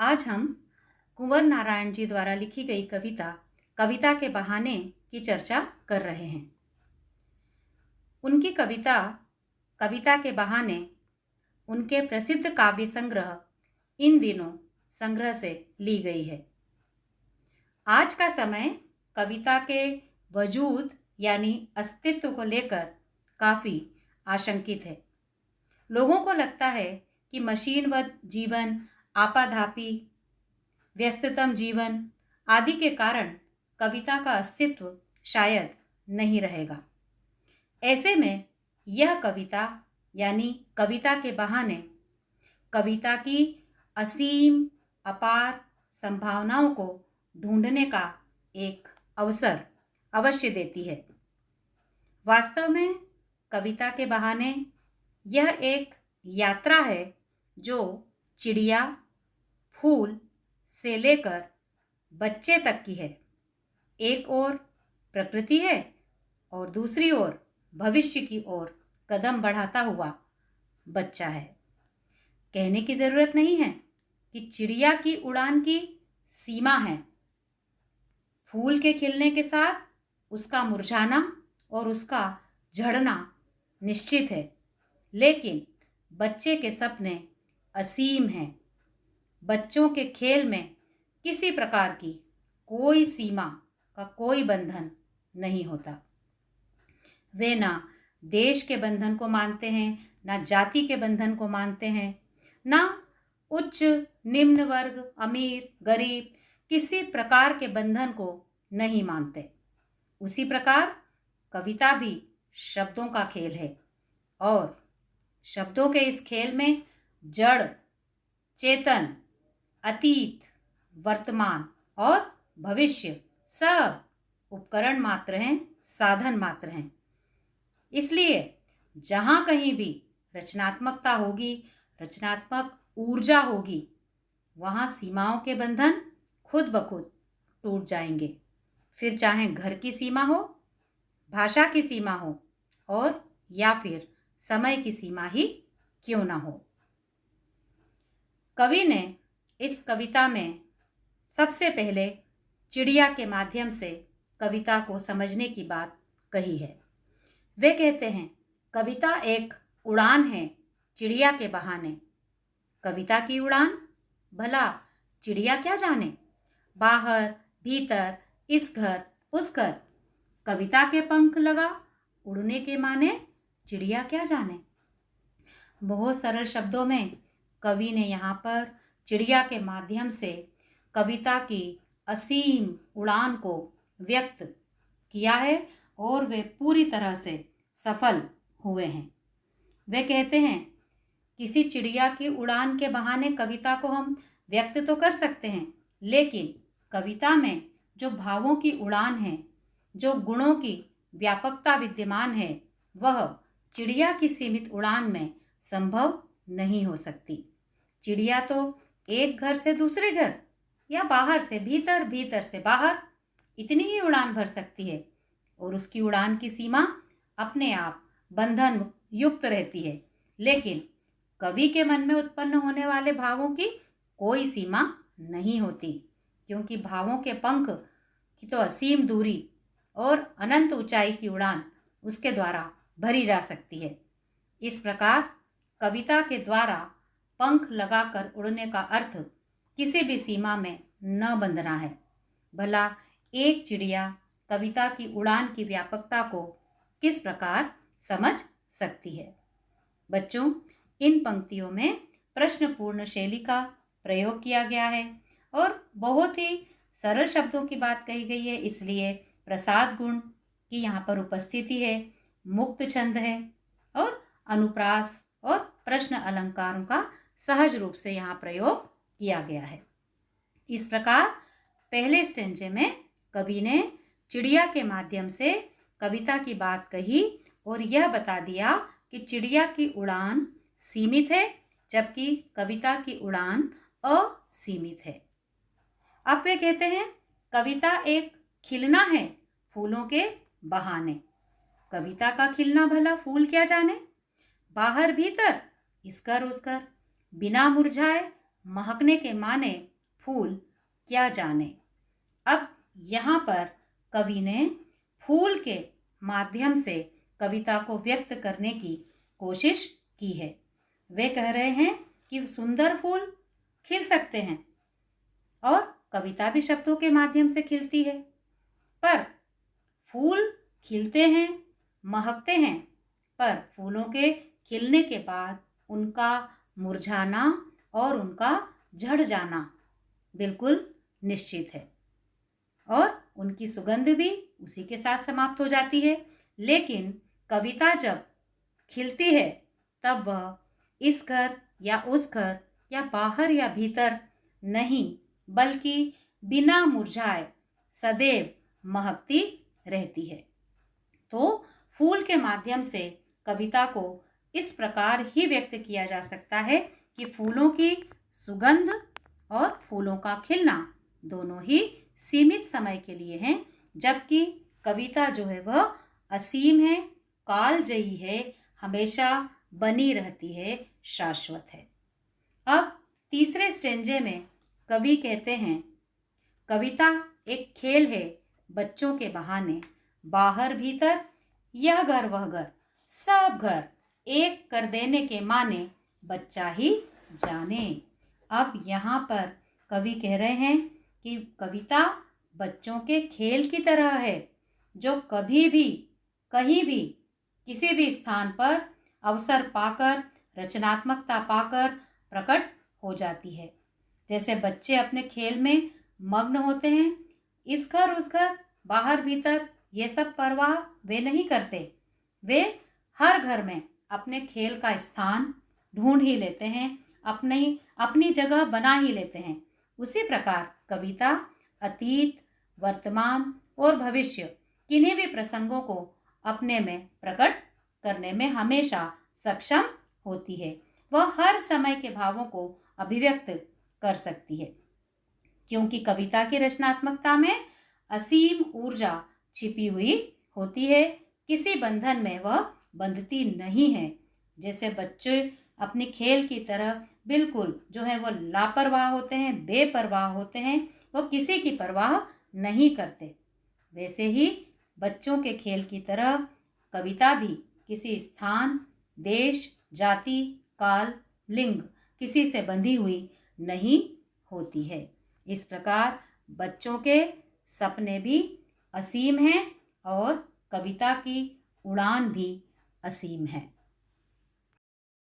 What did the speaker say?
आज हम कुंवर नारायण जी द्वारा लिखी गई कविता कविता के बहाने की चर्चा कर रहे हैं। उनकी कविता कविता के बहाने उनके प्रसिद्ध काव्य संग्रह इन दिनों संग्रह से ली गई है। आज का समय कविता के वजूद यानी अस्तित्व को लेकर काफ़ी आशंकित है। लोगों को लगता है कि मशीनवत जीवन, आपाधापी, व्यस्ततम जीवन आदि के कारण कविता का अस्तित्व शायद नहीं रहेगा। ऐसे में यह कविता यानी कविता के बहाने कविता की असीम अपार संभावनाओं को ढूंढने का एक अवसर अवश्य देती है। वास्तव में कविता के बहाने यह एक यात्रा है जो चिड़िया, फूल से लेकर बच्चे तक की है। एक ओर प्रकृति है और दूसरी ओर भविष्य की ओर कदम बढ़ाता हुआ बच्चा है। कहने की ज़रूरत नहीं है कि चिड़िया की उड़ान की सीमा है। फूल के खिलने के साथ उसका मुरझाना और उसका झड़ना निश्चित है, लेकिन बच्चे के सपने असीम हैं। बच्चों के खेल में किसी प्रकार की कोई सीमा का कोई बंधन नहीं होता। वे ना देश के बंधन को मानते हैं, ना जाति के बंधन को मानते हैं, ना उच्च निम्न वर्ग, अमीर गरीब किसी प्रकार के बंधन को नहीं मानते। उसी प्रकार कविता भी शब्दों का खेल है और शब्दों के इस खेल में जड़, चेतन, अतीत, वर्तमान और भविष्य सब उपकरण मात्र हैं, साधन मात्र हैं। इसलिए जहाँ कहीं भी रचनात्मकता होगी, रचनात्मक ऊर्जा होगी, वहाँ सीमाओं के बंधन खुद ब खुद टूट जाएंगे। फिर चाहे घर की सीमा हो, भाषा की सीमा हो और या फिर समय की सीमा ही क्यों ना हो। कवि ने इस कविता में सबसे पहले चिड़िया के माध्यम से कविता को समझने की बात कही है। वे कहते हैं कविता एक उड़ान है चिड़िया के बहाने। कविता की उड़ान, भला चिड़िया क्या जाने, बाहर भीतर, इस घर उस घर, कविता के पंख लगा उड़ने के माने चिड़िया क्या जाने। बहुत सरल शब्दों में कवि ने यहाँ पर चिड़िया के माध्यम से कविता की असीम उड़ान को व्यक्त किया है और वे पूरी तरह से सफल हुए हैं। वे कहते हैं किसी चिड़िया की उड़ान के बहाने कविता को हम व्यक्त तो कर सकते हैं, लेकिन कविता में जो भावों की उड़ान है, जो गुणों की व्यापकता विद्यमान है, वह चिड़िया की सीमित उड़ान में संभव नहीं हो सकती। चिड़िया तो एक घर से दूसरे घर या बाहर से भीतर, भीतर से बाहर इतनी ही उड़ान भर सकती है और उसकी उड़ान की सीमा अपने आप बंधन युक्त रहती है। लेकिन कवि के मन में उत्पन्न होने वाले भावों की कोई सीमा नहीं होती, क्योंकि भावों के पंख की तो असीम दूरी और अनंत ऊंचाई की उड़ान उसके द्वारा भरी जा सकती है। इस प्रकार कविता के द्वारा पंख लगाकर उड़ने का अर्थ किसी भी सीमा में न बंधना है। भला एक चिड़िया कविता की उड़ान की व्यापकता को किस प्रकार समझ सकती है। बच्चों, इन पंक्तियों में प्रश्नपूर्ण शैली का प्रयोग किया गया है और बहुत ही सरल शब्दों की बात कही गई है, इसलिए प्रसाद गुण की यहाँ पर उपस्थिति है, मुक्त छंद है और अनुप्रास और प्रश्न अलंकारों का सहज रूप से यहाँ प्रयोग किया गया है। इस प्रकार पहले स्टेंजे में कवि ने चिड़िया के माध्यम से कविता की बात कही और यह बता दिया कि चिड़िया की उड़ान सीमित है जबकि कविता की उड़ान असीमित है। अब वे कहते हैं कविता एक खिलना है फूलों के बहाने। कविता का खिलना भला फूल क्या जाने, बाहर भीतर, इस घर उस घर, बिना मुरझाए महकने के माने फूल क्या जाने। अब यहाँ पर कवि ने फूल के माध्यम से कविता को व्यक्त करने की कोशिश की है। वे कह रहे हैं कि सुंदर फूल खिल सकते हैं और कविता भी शब्दों के माध्यम से खिलती है, पर फूल खिलते हैं, महकते हैं, पर फूलों के खिलने के बाद उनका मुरझाना और उनका झड़ जाना बिल्कुल निश्चित है और उनकी सुगंध भी उसी के साथ समाप्त हो जाती है। लेकिन कविता जब खिलती है तब वह इस घर या उस घर या बाहर या भीतर नहीं, बल्कि बिना मुरझाए सदैव महकती रहती है। तो फूल के माध्यम से कविता को इस प्रकार ही व्यक्त किया जा सकता है कि फूलों की सुगंध और फूलों का खिलना दोनों ही सीमित समय के लिए हैं, जबकि कविता जो है वह असीम है, कालजयी है, हमेशा बनी रहती है, शाश्वत है। अब तीसरे स्टेंजे में कवि कहते हैं, कविता एक खेल है बच्चों के बहाने, बाहर भीतर यह घर वह घर, सब घर एक कर देने के माने, बच्चा ही जाने। अब यहाँ पर कवि कह रहे हैं कि कविता बच्चों के खेल की तरह है, जो कभी भी कहीं भी किसी भी स्थान पर अवसर पाकर, रचनात्मकता पाकर प्रकट हो जाती है। जैसे बच्चे अपने खेल में मग्न होते हैं, इस घर उस घर, बाहर भीतर ये सब परवाह वे नहीं करते। वे हर घर में अपने खेल का स्थान ढूंढ ही लेते हैं, अपनी जगह बना ही लेते हैं। उसी प्रकार कविता अतीत, वर्तमान और भविष्य किन्हीं भी प्रसंगों को अपने में प्रकट करने में हमेशा सक्षम होती है। वह हर समय के भावों को अभिव्यक्त कर सकती है, क्योंकि कविता की रचनात्मकता में असीम ऊर्जा छिपी हुई होती है। किसी बंधन में वह बंधती नहीं है। जैसे बच्चे अपनी खेल की तरह बिल्कुल जो है वो लापरवाह होते हैं, बेपरवाह होते हैं, वो किसी की परवाह नहीं करते, वैसे ही बच्चों के खेल की तरह कविता भी किसी स्थान, देश, जाति, काल, लिंग किसी से बंधी हुई नहीं होती है। इस प्रकार बच्चों के सपने भी असीम हैं और कविता की उड़ान भी असीम है।